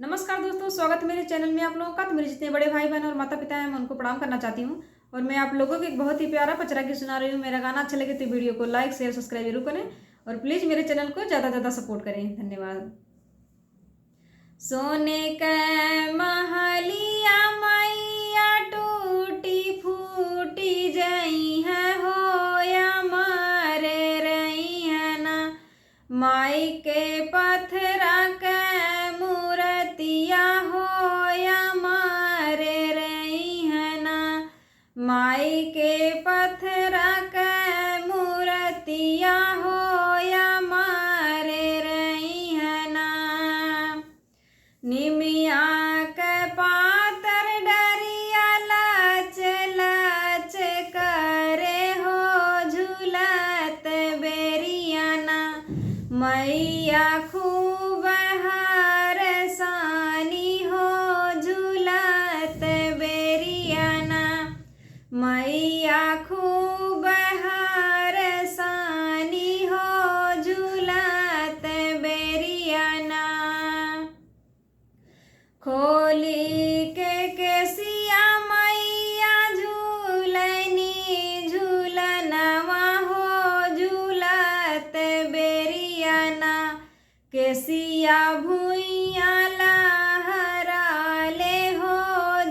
नमस्कार दोस्तों, स्वागत है मेरे चैनल में आप लोगों का। तो मेरे जितने बड़े भाई बहन और माता पिता हैं मैं उनको प्रणाम करना चाहती हूँ। और मैं आप लोगों को एक बहुत ही प्यारा पचरा की सुना रही हूँ। मेरा गाना अच्छा लगे तो वीडियो को लाइक शेयर सब्सक्राइब जरूर करें और प्लीज़ मेरे चैनल को ज़्यादा से ज़्यादा सपोर्ट करें। धन्यवाद। सोने के महलिया मैया टूटी फूटी जई है हो या मारे रही है ना। माई के पत्थरा के मूर्तिया हो या मारे रही है ना। माई के पत्थरा के मूर्तिया हो या मारे रही है ना। निमिया के पातर डरिया लच लच करे हो झूलत बेरियाना। मैया खूब हरसानी हो झूलत बेरियाना। मैया खूब हरसानी हो झूलत बेरियाना। खोली के केसिया मैया झूलनी झूलनवा हो झूलत बेरियाना। केसिया भुइया लहराले हो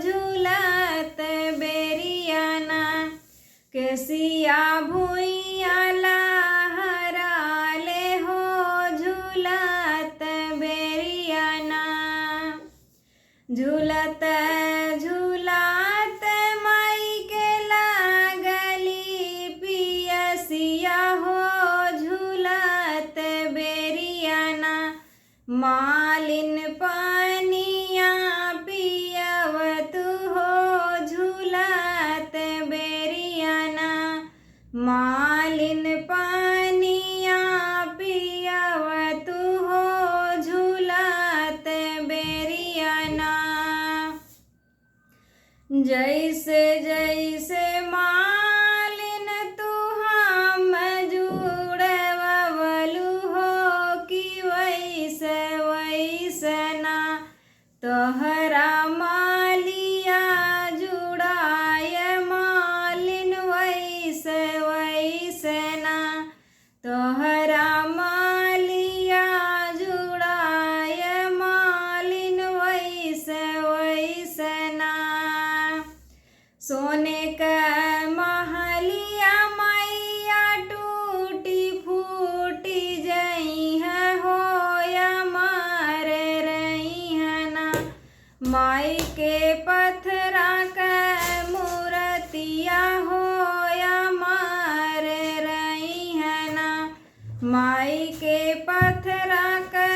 झूलत बेरियाना। केसिया भुइया लहराले हो झूलत बेरियाना। झूलत झूलत माई के लागली पियसिया हो झूलत बेरियाना। मालिन पानिया पियवत हो झूलत बेरियाना। मालिन पानिया पियवत हो झूलत बेरियाना। जैसे जैसे मालिन तू हम जुड़वलू हो कि वैसे वैसना। तोहरा मालिया जुड़ाय मालिन वैसे वैसना। तोहरा मालिया जुड़ाय मालिन वैसे वैसना। सोने का महलिया मैया टूटी फूटी जई है हो या मारे रही है ना। माई के पत्थरा के मूर्तिया हो या मारे रही है ना। माई के पत्थरा के